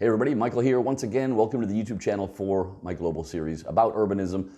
Hey everybody, Michael here once again. Welcome to the YouTube channel for my global series about urbanism,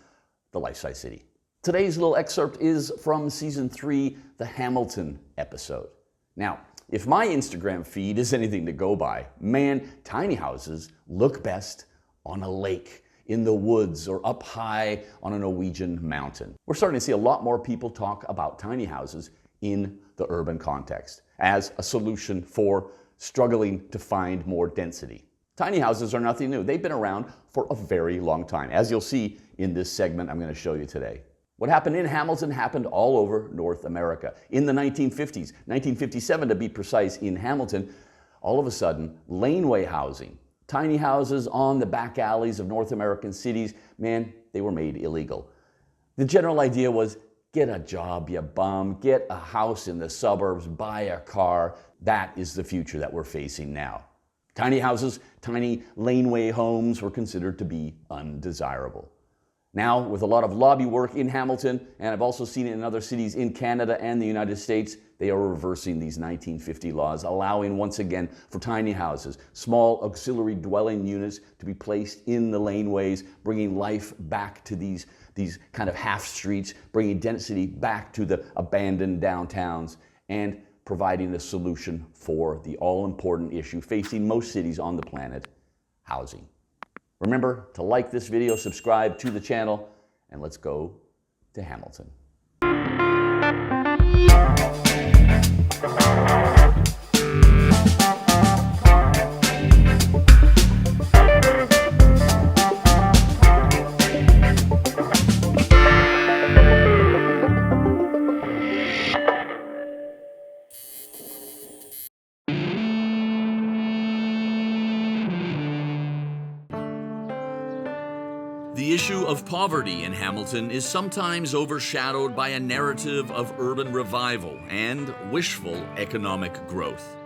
the life-size city. Today's little excerpt is from season 3, the Hamilton episode. Now, if my Instagram feed is anything to go by, man, tiny houses look best on a lake, in the woods, or up high on a Norwegian mountain. We're starting to see a lot more people talk about tiny houses in the urban context as a solution for struggling to find more density. Tiny houses are nothing new. They've been around for a very long time, as you'll see in this segment I'm going to show you today. What happened in Hamilton happened all over North America. In the 1950s, 1957 to be precise, in Hamilton, all of a sudden, laneway housing, tiny houses on the back alleys of North American cities, man, they were made illegal. The general idea was, get a job, you bum, get a house in the suburbs, buy a car. That is the future that we're facing now. Tiny houses, tiny laneway homes were considered to be undesirable. Now, with a lot of lobby work in Hamilton, and I've also seen it in other cities in Canada and the United States, they are reversing these 1950 laws, allowing once again for tiny houses, small auxiliary dwelling units to be placed in the laneways, bringing life back to these kind of half streets, bringing density back to the abandoned downtowns, and providing a solution for the all-important issue facing most cities on the planet, housing. Remember to like this video, subscribe to the channel, and let's go to Hamilton. The issue of poverty in Hamilton is sometimes overshadowed by a narrative of urban revival and wishful economic growth.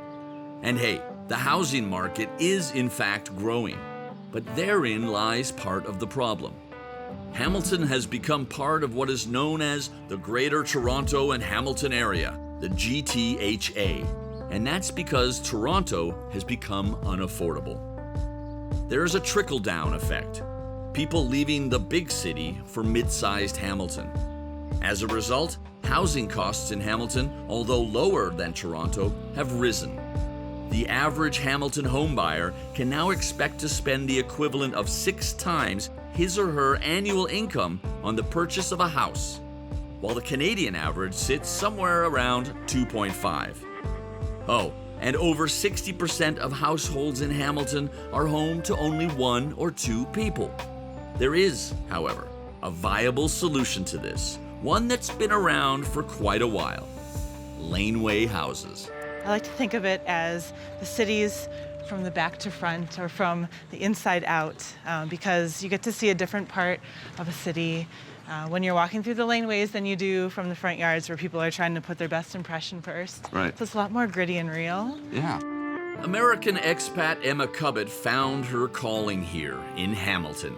And hey, the housing market is in fact growing, but therein lies part of the problem. Hamilton has become part of what is known as the Greater Toronto and Hamilton Area, the GTHA, and that's because Toronto has become unaffordable. There is a trickle-down effect. People leaving the big city for mid-sized Hamilton. As a result, housing costs in Hamilton, although lower than Toronto, have risen. The average Hamilton homebuyer can now expect to spend the equivalent of 6 times his or her annual income on the purchase of a house, while the Canadian average sits somewhere around 2.5. Oh, and over 60% of households in Hamilton are home to only 1 or 2 people. There is, however, a viable solution to this, one that's been around for quite a while: laneway houses. I like to think of it as the cities from the back to front, or from the inside out, because you get to see a different part of a city when you're walking through the laneways than you do from the front yards where people are trying to put their best impression first. Right. So it's a lot more gritty and real. Yeah. American expat Emma Cubitt found her calling here in Hamilton.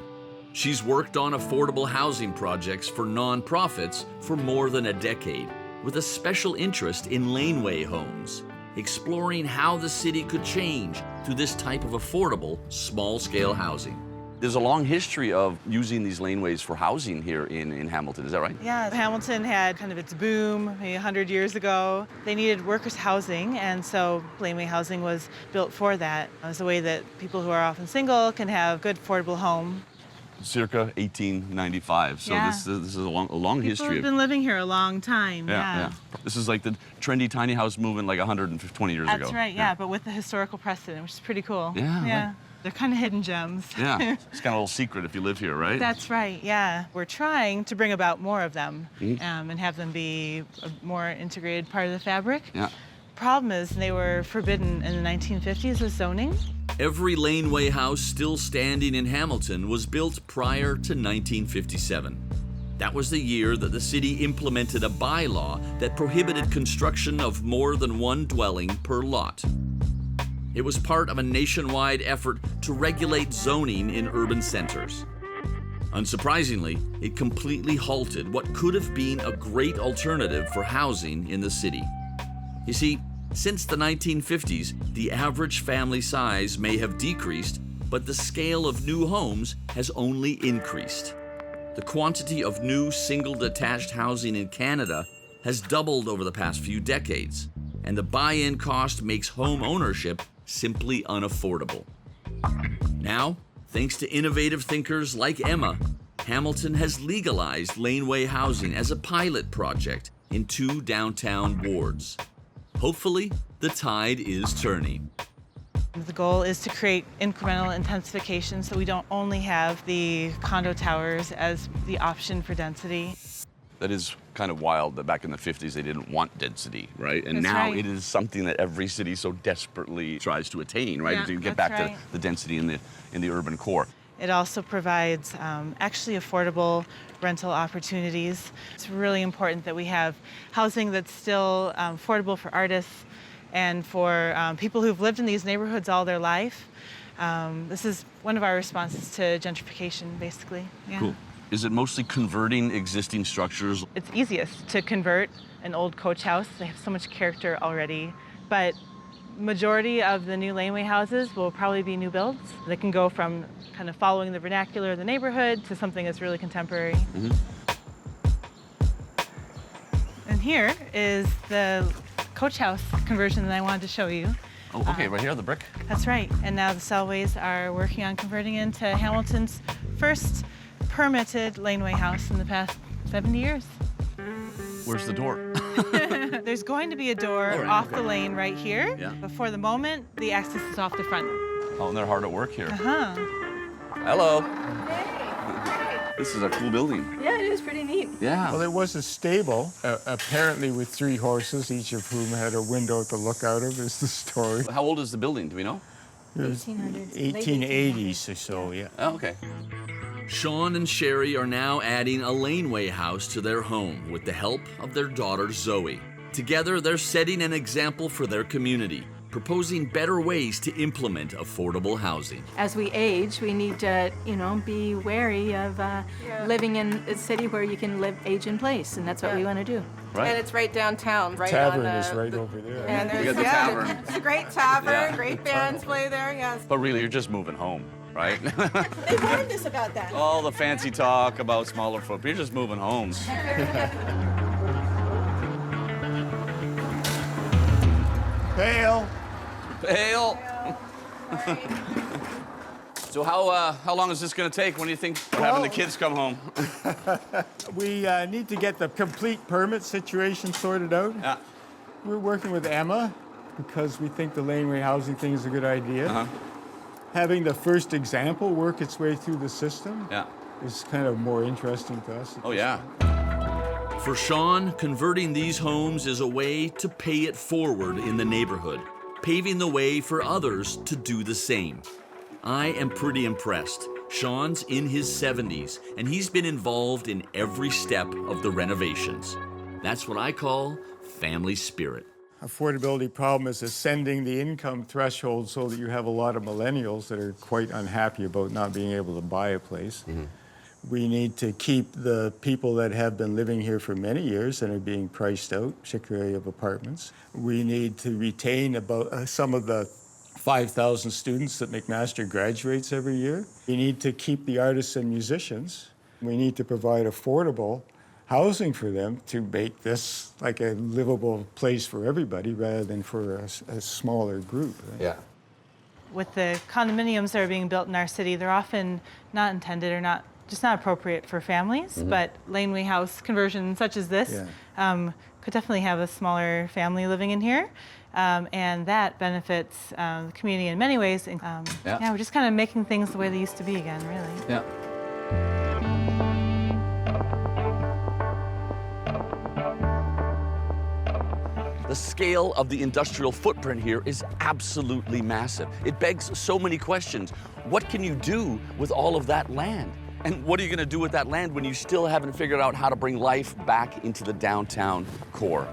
She's worked on affordable housing projects for nonprofits for more than a decade, with a special interest in laneway homes, exploring how the city could change through this type of affordable, small-scale housing. There's a long history of using these laneways for housing here in Hamilton, is that right? Yeah, Hamilton had kind of its boom maybe 100 years ago. They needed workers' housing, and so laneway housing was built for that. As a way that people who are often single can have good, affordable home. Circa 1895, so Yeah. this is a long People history. have been living here a long time. Yeah. This is like the trendy tiny house movement like 120 years ago. That's right, yeah, but with the historical precedent, which is pretty cool. Yeah, right. They're kind of hidden gems. Yeah, it's kind of a little secret if you live here, right? That's right, yeah. We're trying to bring about more of them and have them be a more integrated part of the fabric. Yeah. Problem is, they were forbidden in the 1950s with zoning. Every laneway house still standing in Hamilton was built prior to 1957. That was the year that the city implemented a bylaw that prohibited construction of more than 1 dwelling per lot. It was part of a nationwide effort to regulate zoning in urban centers. Unsurprisingly, it completely halted what could have been a great alternative for housing in the city. You see, Since the 1950s, the average family size may have decreased, but the scale of new homes has only increased. The quantity of new single-detached housing in Canada has doubled over the past few decades, and the buy-in cost makes home ownership simply unaffordable. Now, thanks to innovative thinkers like Emma, Hamilton has legalized laneway housing as a pilot project in 2 downtown wards. Hopefully, the tide is turning. The goal is to create incremental intensification so we don't only have the condo towers as the option for density. That is kind of wild that back in the 50s they didn't want density, right? And That's now right. it is something that every city so desperately tries to attain, right? Yeah, To get that's back right. to the density in the urban core. It also provides actually affordable rental opportunities. It's really important that we have housing that's still affordable for artists and for people who've lived in these neighborhoods all their life. This is one of our responses to gentrification, basically. Yeah. Cool. Is it mostly converting existing structures? It's easiest to convert an old coach house. They have so much character already, but majority of the new laneway houses will probably be new builds. They can go from kind of following the vernacular of the neighborhood to something that's really contemporary. Mm-hmm. And here is the coach house conversion that I wanted to show you. Oh, okay, right here, the brick. That's right. And now the Selways are working on converting into Hamilton's first permitted laneway house in the past 70 years. Where's the door? There's going to be a door All right. off the lane right here. Yeah. But for the moment, the access is off the front. Oh, and they're hard at work here. Uh-huh. Hello. Hey. This is a cool building. Yeah, it is pretty neat. Yeah. Well, it was a stable, apparently with 3 horses, each of whom had a window to look out of, is the story. How old is the building? Do we know? 1800s. late 1880s or so, yeah. Oh, okay. Sean and Sherry are now adding a laneway house to their home with the help of their daughter Zoe. Together, they're setting an example for their community, proposing better ways to implement affordable housing. As we age, we need to, be wary of living in a city where you can age in place, and that's what we want to do. Right. And it's right downtown, right Tavern on is right over there. And We there's got the tavern. It's a great tavern, Yeah. great bands play there, yes. But really, you're just moving home, right? They warned us about that. All the fancy talk about smaller footprint, you're just moving home. Hail! Hail. So how long is this going to take? When do you think we're having the kids come home? We need to get the complete permit situation sorted out. Yeah. We're working with Emma because we think the laneway housing thing is a good idea. Uh-huh. Having the first example work its way through the system Yeah. is kind of more interesting to us. Oh, yeah. For Sean, converting these homes is a way to pay it forward in the neighborhood, paving the way for others to do the same. I am pretty impressed. Sean's in his 70s, and he's been involved in every step of the renovations. That's what I call family spirit. Affordability problem is ascending the income threshold so that you have a lot of millennials that are quite unhappy about not being able to buy a place. Mm-hmm. We need to keep the people that have been living here for many years and are being priced out, particularly of apartments. We need to retain about some of the 5,000 students that McMaster graduates every year. We need to keep the artists and musicians. We need to provide affordable housing for them to make this like a livable place for everybody rather than for a smaller group. Right? Yeah. With the condominiums that are being built in our city, they're often not intended or not appropriate for families, but laneway house conversions such as this could definitely have a smaller family living in here. And that benefits the community in many ways. Yeah, we're just kind of making things the way they used to be again, really. Yeah. The scale of the industrial footprint here is absolutely massive. It begs so many questions. What can you do with all of that land? And what are you going to do with that land when you still haven't figured out how to bring life back into the downtown core?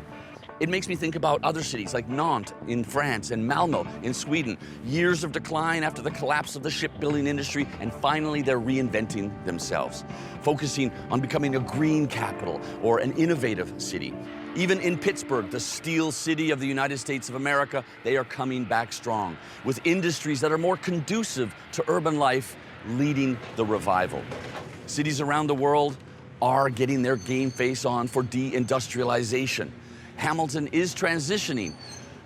It makes me think about other cities like Nantes in France and Malmo in Sweden. Years of decline after the collapse of the shipbuilding industry, and finally they're reinventing themselves, focusing on becoming a green capital or an innovative city. Even in Pittsburgh, the steel city of the United States of America, they are coming back strong, with industries that are more conducive to urban life leading the revival. Cities around the world are getting their game face on for deindustrialization. Hamilton is transitioning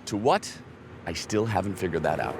to what? I still haven't figured that out.